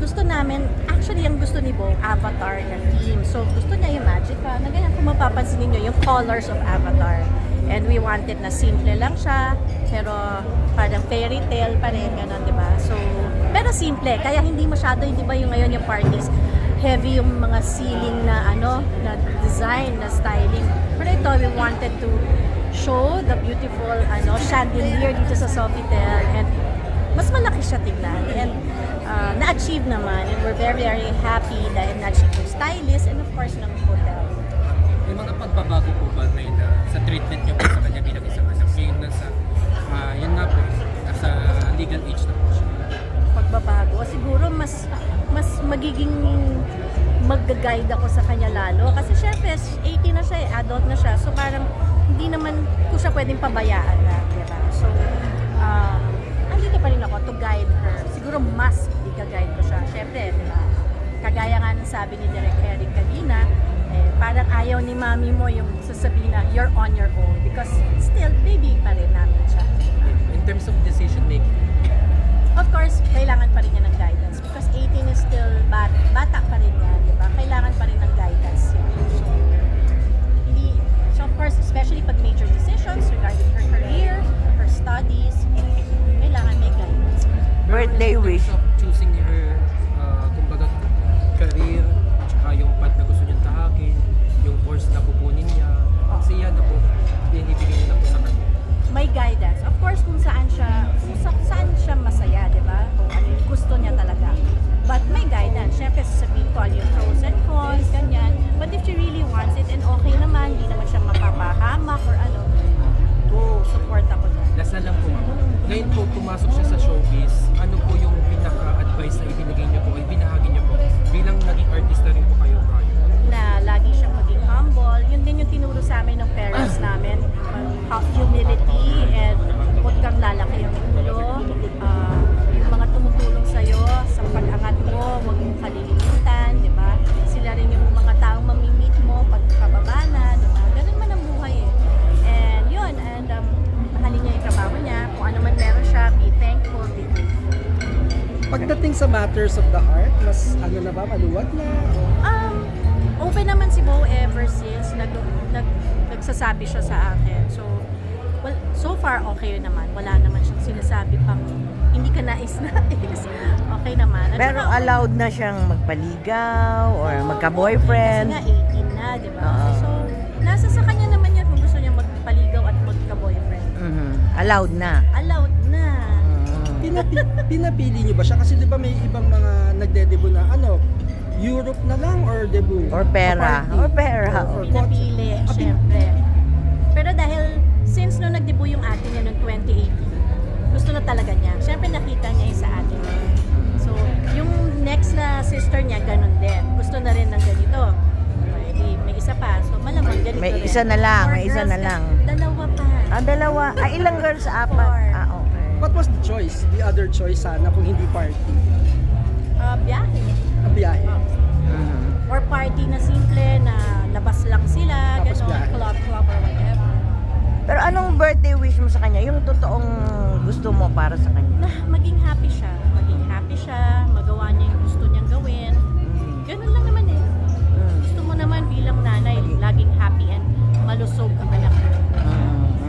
gusto namin, actually ang gusto ni Bo, Avatar na theme. So gusto niya yung Magica, na ganyan kung mapapansin niyo yung colors of Avatar. And we wanted na simple lang siya, pero parang fairy tale pa rin, gano'n, di ba? So, pero simple, kaya hindi masyado, hindi ba yung ngayon yung parties, heavy yung mga ceiling na na design, na styling. Pero ito, we wanted to show the beautiful chandelier dito sa Sofitel, and mas malaki siya tignan. And na-achieve naman, and we're very, very happy dahil na-achieve yung stylist and of course ng hotel. May mga pagbabago po ba ngayon sa treatment niyo po sa kanya bilang isang anak? Ngayon yun nga po, nasa legal age na po siya. Pagbabago, siguro mas magiging mag-guide ako sa kanya lalo. Kasi syempre, 18 na siya, adult na siya. So parang hindi naman ko siya pwedeng pabayaan na, diba? So, andito pa rin ako to guide her. Siguro mas i-guide ko siya. Syempre, diba? Kagaya nga ng sabi ni Direk Eric kanina, parang ayaw ni mami mo yung sasabihin na you're on your own because still baby pa rin namin siya. In terms of decision making, of course, kailangan pa rin niya ng guidance because 18 is still bata pa rin niya, di ba? Kailangan pa rin ng guidance yun. So of course, especially pag major decisions regarding her career, her studies, kailangan may guidance. Birthday wish. Choosing her, kumbaga, career, tsaka yung path na gusto niyang tahakin, yung course na pupunin niya, siya na po, binibigay niya na po sa kanya. May guidance. Of course, kung saan siya masaya, di ba? Kung ano yung gusto niya talaga. But may guidance. Siyempre, sasabihin ko ano yung pros and cons, ganyan. But if she really wants it, and okay naman, hindi naman siya mapapahamak or go, support ako dyan. Last na lang po, ngayon po pumasok siya sa showbiz, ano po yung pinaka-advice na ibinigay niyo po, ibinahagi niyo po, bilang naging artista rin po kayo? Na lagi siyang maging humble. Yun din yung tinuro sa amin ng parents namin. Humility and huwag kang lalaki yung ulo. Yung mga tumutulong sa'yo sa pag-angat mo, huwag mong kalilimutan, di ba? Sila rin yung mga taong mamimit mo pagkababa na, di ba? Ganun man ang buhay eh. And yun, and mahalin niya yung trabaho niya. Kung ano man meron siya, be thankful, be grateful. Pagdating sa matters of the heart, mas maluwag na? Open naman si Bo ever since nagsasabi siya sa akin. So, well, so far okay naman. Wala naman siyang sinasabi pang hindi ka nais-nais. Okay naman. At Pero allowed na siyang magpaligaw or magka-boyfriend? Kasi nga 18 na, di ba? So, nasa sa kanya naman yan kung gusto niya magpaligaw at magka-boyfriend. Allowed na? Allowed na. Pinapili niyo ba siya? Kasi di ba may ibang mga nagde-debut na Europe na lang or debut? Or pera? Pinapili, syempre. Pero dahil, since nung nag-debut yung ate niya noong 2018, gusto na talaga niya. Syempre nakita niya yung sa ate niya. So, yung next na sister niya, ganun din. Gusto na rin ng ganito. May isa pa. So, malamang ganito may rin. Isa na lang, Four may isa girls na lang. Dalawa pa. Dalawa. Ilang girls? 4. Four. Okay. What was the choice? The other choice sana kung hindi party? Biyahe. Biyahe. Or party na simple, na labas lang sila, Tapos gano'n, biyahe. club or whatever. Pero anong birthday wish mo sa kanya? Yung totoong gusto mo para sa kanya? Na maging happy siya. Maging happy siya, magawa niya yung gusto niyang gawin. Ganun lang naman eh. Gusto mo naman bilang nanay, laging happy and malusog ang anak mo.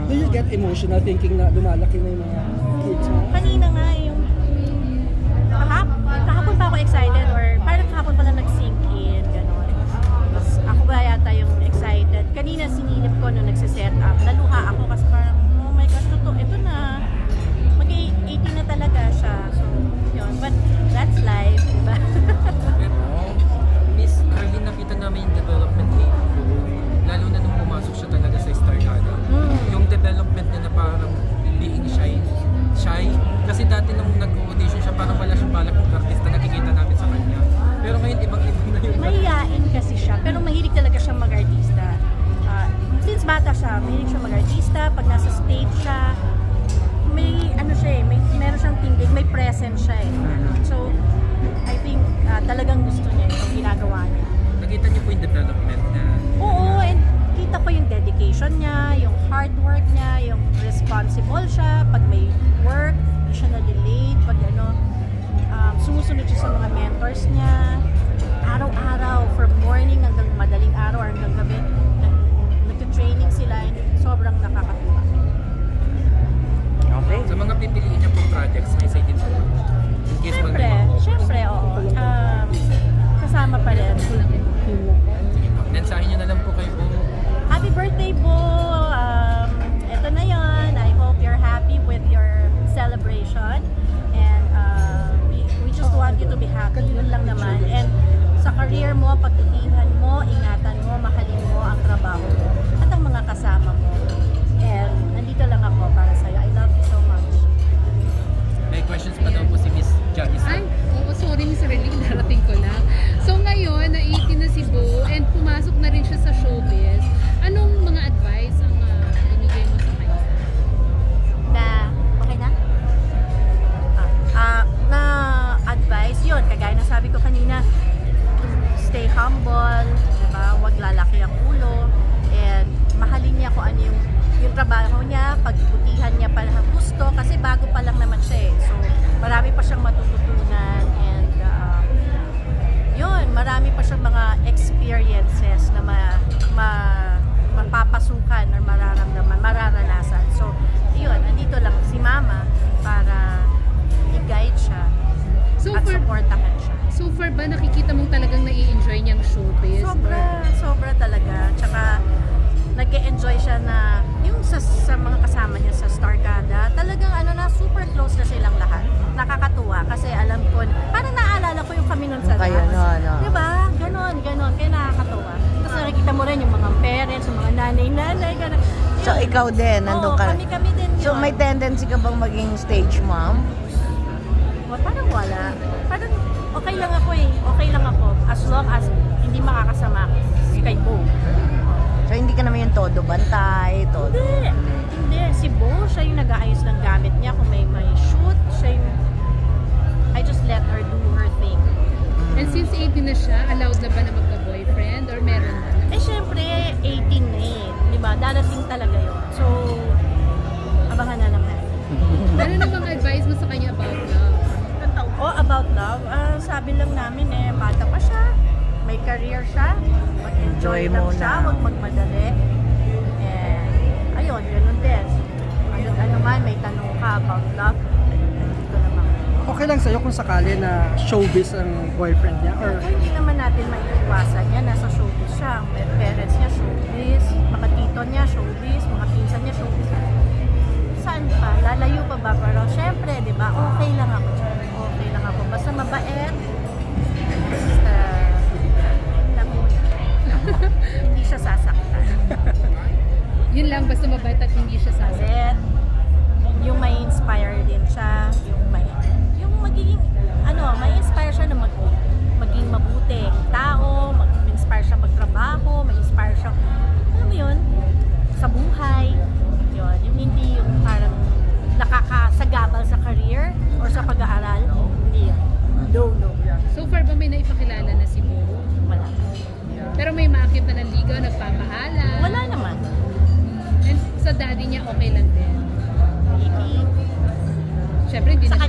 Do you get emotional thinking na lumalaki na yung mga kids mo? Kanina nga yung kahapon pa ako excited or parang kahapon pa lang nag-sink in, gano'n. Tapos ako ba yata yung excited. Kanina sinilip ko nung nagsiset up. Naluha ako kasi parang, oh my gosh, ito na. Mag-18 na talaga siya. So, yun. But that's life, diba? Pero, Miss Arlene, nakita namin yung development ni lalo na nung pumasok siya talaga sa Star Gala. Yung development niya na parang being shy. Kasi dati nung nag-audition siya, parang wala siyang balak ng artista, nakikita namin sa kanya. Pero ngayon, ibang-ibang na yung... Mahihain kasi siya, pero mahilig talaga siyang mag-artista. Since bata siya, mahilig siya mag-artista. Pag nasa stage siya, may meron siyang tindig, may presence siya eh. So, I think talagang gusto niya yung ginagawa niya. Nakita niyo po yung development na... Oo, and kita ko yung dedication niya, yung hard work niya, yung responsible siya. Pag may work, hindi siya na-delayed. Pag sumusunod siya sa mga mentors television. And we just want you to be happy. Yun lang naman. And sa career mo, pagtitihan mo, ingatan mo, mahalin mo ang trabaho mo at ang mga kasama mo. And nandito lang ako para sa'yo. I love you so much. May questions pa daw po si Miss Jackie. Ay, oo, sorry Miss Arlene, darating ko lang. So ngayon, na 18 na si Bo and pumasok na rin siya sa showbiz. Anong mga advice ang binigay mo sa kanya? Na, okay na? Na advice, yun, kagaya na sabi ko kanina, stay humble, diba? Huwag lalaki ang ulo, and mahalin niya kung ano yung trabaho niya, pagbutihan niya pa ng gusto, kasi bago pa lang naman siya eh. So, marami pa siyang matututunan, and yun, marami pa siyang mga experiences na mapapasukan or mararanasan. So, yun, nandito lang si Mama para i-guide siya at supportahan siya. So far ba nakikita mong talagang nai-enjoy niyang showbiz? Sobra talaga. Tsaka nag-e-enjoy siya na yung sa mga kasama niya sa Starcada, talagang super close na silang lahat. Nakakatuwa kasi alam ko, parang naalala ko yung kami nun sa Kayo, dance. no. Diba? Ganon. Kaya nakakatuwa. Tapos nakikita mo rin yung mga parents, yung mga nanay, ganon. So, ikaw din, nandun ka. Kami din yun. So, may tendency ka bang maging stage mom? Parang wala. Parang okay lang ako eh. Okay lang ako. As long as hindi makakasama kay Bo. So, hindi ka naman yung todo bantay, todo. Hindi. Si Bo, siya yung nag-aayos ng gamit niya. Kung may shoot, siya yung... I just let her do her thing. And since 18 na siya, allowed na ba na magka-boyfriend or meron na? Eh, syempre, 18 na eh. Diba? Darating talaga yun. So, abangan na lang natin. Ano namang advice mo sa kanya about love? About love, sabi lang namin bata pa siya, may career siya, mag-enjoy lang siya, huwag magmadali. And, ayun, ganun din. Ano man, may tanong ka about love, nandito naman. Okay lang sa'yo kung sakali na showbiz ang boyfriend niya? Or Kung hindi naman natin maiiwasan niya, nasa showbiz siya. Ang parents niya, showbiz, mga tito niya, showbiz, mga pinsan niya, showbiz. Saan pa? Lalayo pa ba? Pero syempre, di ba, okay lang ako. Okay lang ako. Basta mabait. Basta hindi siya sasaktan. Yun lang, basta mabait at hindi siya sasaktan. Mabait. Yung may inspire din siya. Yung magiging, may inspire siya na maging mabuti tao, mag-inspire siya magtrabaho, mag-inspire siya, alam mo yun, sa buhay. Yun, yung hindi yung parang nakakasagabal sa career or sa pag-aaral. Hindi yun. No. So far ba may naipakilala na si Bo? Wala. Pero may maakit na ng ligaw, nagpapaalam. Wala naman. And sa daddy niya, okay lang din. Maybe. Syempre, hindi Sa na